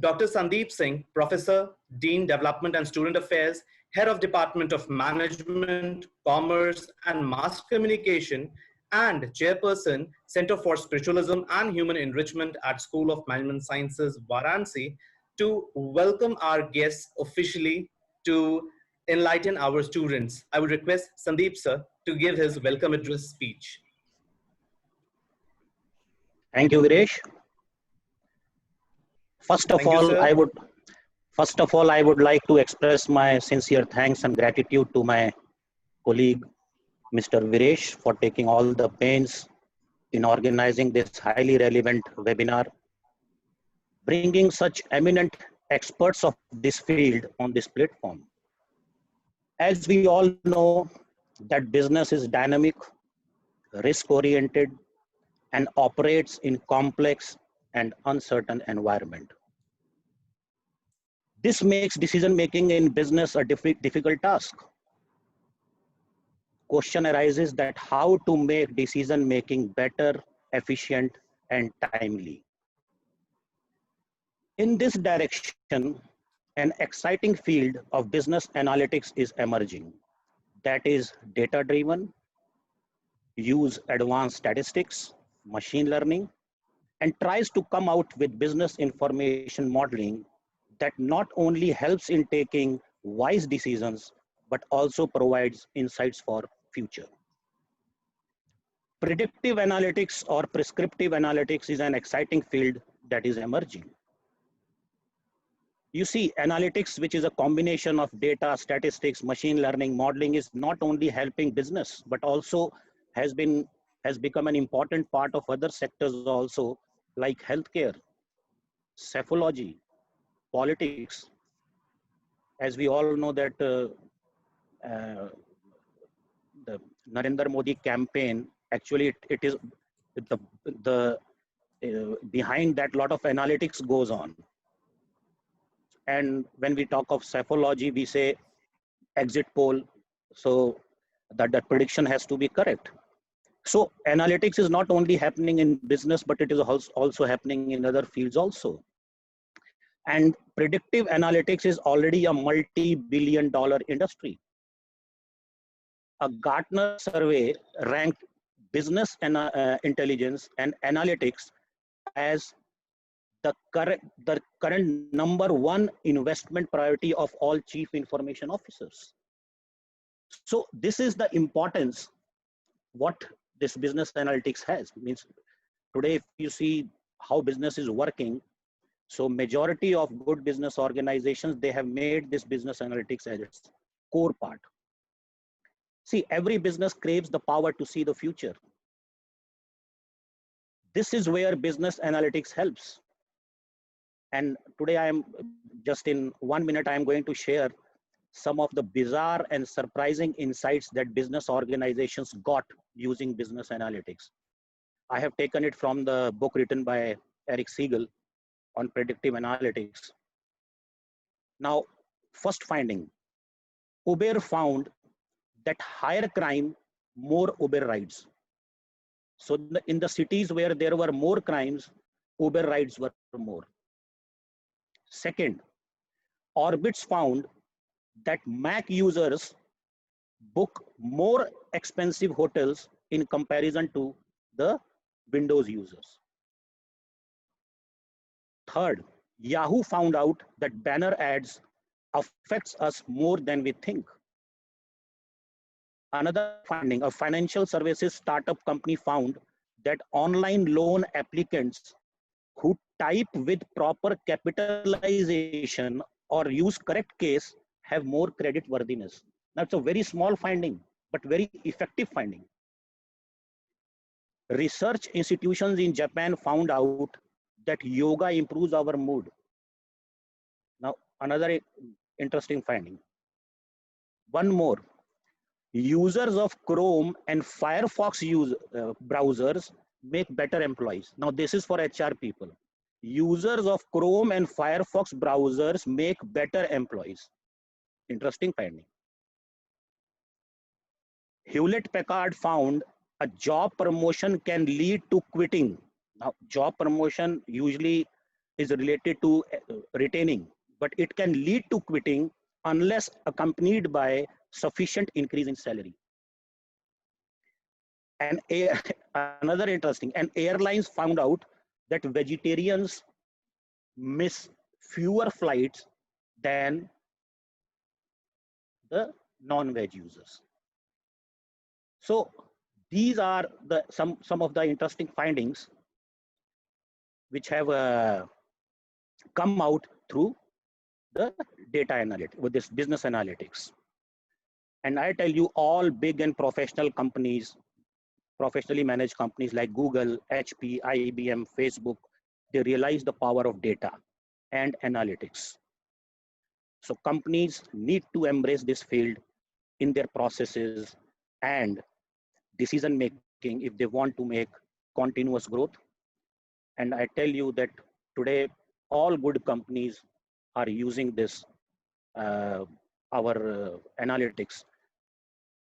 Dr. Sandeep Singh, Professor, Dean Development and Student Affairs, Head of Department of Management, Commerce and Mass Communication, and Chairperson, Center for Spiritualism and Human Enrichment at School of Management Sciences, Varanasi, to welcome our guests officially to enlighten our students. I would request Sandeep sir to give his welcome address speech. Thank you, Viresh. First of all, I would like to express my sincere thanks and gratitude to my colleague, Mr. Viresh, for taking all the pains in organizing this highly relevant webinar, bringing such eminent experts of this field on this platform. As we all know that business is dynamic, risk-oriented, and operates in complex and uncertain environment. This makes decision-making in business a difficult task. Question arises that how to make decision-making better, efficient, and timely. In this direction, an exciting field of business analytics is emerging. That is data-driven, use advanced statistics, machine learning, and tries to come out with business information modeling that not only helps in taking wise decisions, but also provides insights for future. Predictive analytics or prescriptive analytics is an exciting field that is emerging. You see, analytics, which is a combination of data, statistics, machine learning, modeling, is not only helping business, but also has become an important part of other sectors also, like healthcare, psephology, politics. As we all know that the Narendra Modi campaign, actually it is behind that lot of analytics goes on. And when we talk of psephology, we say exit poll, so that prediction has to be correct. So analytics is not only happening in business, but it is also happening in other fields also. And predictive analytics is already a multi-billion-dollar industry. A Gartner survey ranked business intelligence and analytics as the current #1 investment priority of all chief information officers. So this is the importance what this business analytics has. Means today, if you see how business is working, so majority of good business organizations, they have made this business analytics as its core part. See, every business craves the power to see the future. This is where business analytics helps. And today I am just in 1 minute, I am going to share some of the bizarre and surprising insights that business organizations got using business analytics. I have taken it from the book written by Eric Siegel on predictive analytics. Now, first finding, Uber found that higher crime, more Uber rides. So in the cities where there were more crimes, Uber rides were more. Second, Orbitz found that Mac users book more expensive hotels in comparison to the Windows users. Third, Yahoo found out that banner ads affects us more than we think. Another finding, a financial services startup company found that online loan applicants who type with proper capitalization or use correct case have more credit worthiness. That's a very small finding, but very effective finding. Research institutions in Japan found out that yoga improves our mood. Now, another interesting finding. One more. Users of Chrome and Firefox browsers make better employees. Now, this is for HR people. Users of Chrome and Firefox browsers make better employees. Interesting finding. Hewlett-Packard found a job promotion can lead to quitting. Now, job promotion usually is related to retaining, but it can lead to quitting unless accompanied by sufficient increase in salary. And another interesting, and airlines found out that vegetarians miss fewer flights than the non-veg users. So these are the some of the interesting findings which have come out through the data analytics, with this business analytics. And I tell you, all big and professional companies, professionally managed companies like Google, HP, IBM, Facebook, they realize the power of data and analytics. So companies need to embrace this field in their processes and decision making if they want to make continuous growth. And I tell you that today, all good companies are using this, our analytics.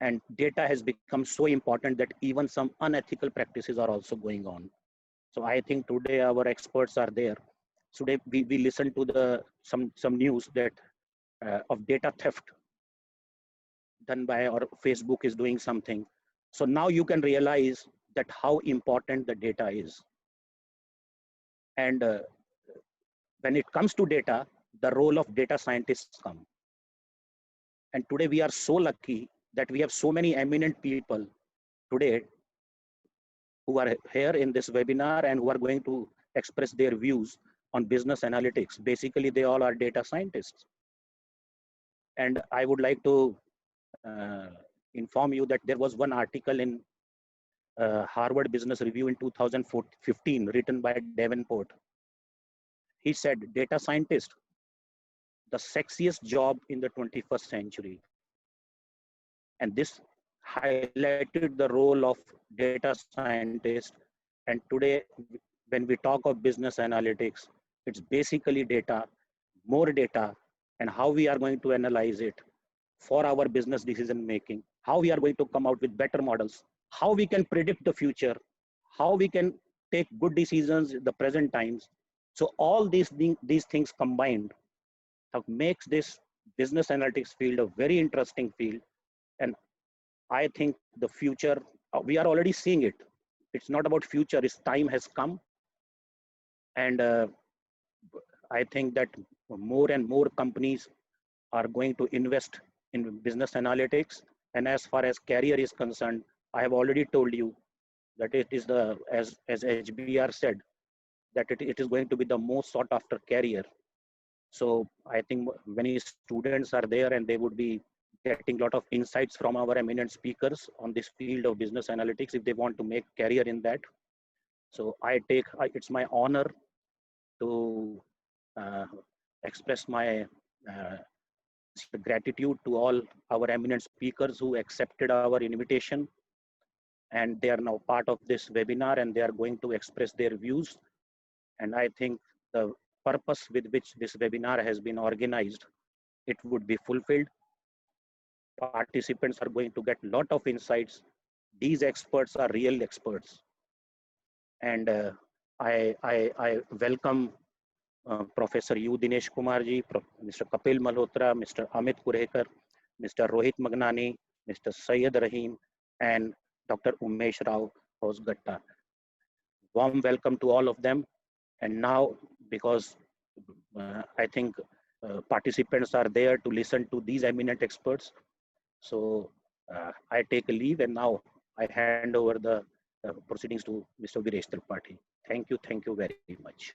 And data has become so important that even some unethical practices are also going on. So I think today our experts are there. Today we listen to the some news that of data theft done by, or Facebook is doing something. So now you can realize that how important the data is. And when it comes to data, the role of data scientists come. And today we are so lucky that we have so many eminent people today who are here in this webinar and who are going to express their views on business analytics. Basically, they all are data scientists. And I would like to inform you that there was one article in Harvard Business Review in 2015 written by Davenport. He said, data scientist, the sexiest job in the 21st century. And this highlighted the role of data scientist. And today, when we talk of business analytics, it's basically data, more data, and how we are going to analyze it for our business decision making, how we are going to come out with better models, how we can predict the future, how we can take good decisions in the present times. So all these things combined makes this business analytics field a very interesting field. And I think the future, we are already seeing it. It's not about future, its time has come. And I think that more and more companies are going to invest in business analytics. And as far as career is concerned, I have already told you that it is the, as HBR said, that it is going to be the most sought after career. So I think many students are there and they would be getting a lot of insights from our eminent speakers on this field of business analytics if they want to make career in that. So it's my honor to express my gratitude to all our eminent speakers who accepted our invitation. And they are now part of this webinar and they are going to express their views. And I think the purpose with which this webinar has been organized, it would be fulfilled. Participants are going to get a lot of insights. These experts are real experts. And I welcome Professor U. Dinesh Kumarji, Mr. Kapil Malhotra, Mr. Amit Kurhekar, Mr. Rohit Magnani, Mr. Syed Rahim, and Dr. Umesh Rao Hosgatta. Warm welcome to all of them. And now, because I think participants are there to listen to these eminent experts, so I take a leave and now I hand over the proceedings to Mr. Viresh Tripathi. Thank you very much.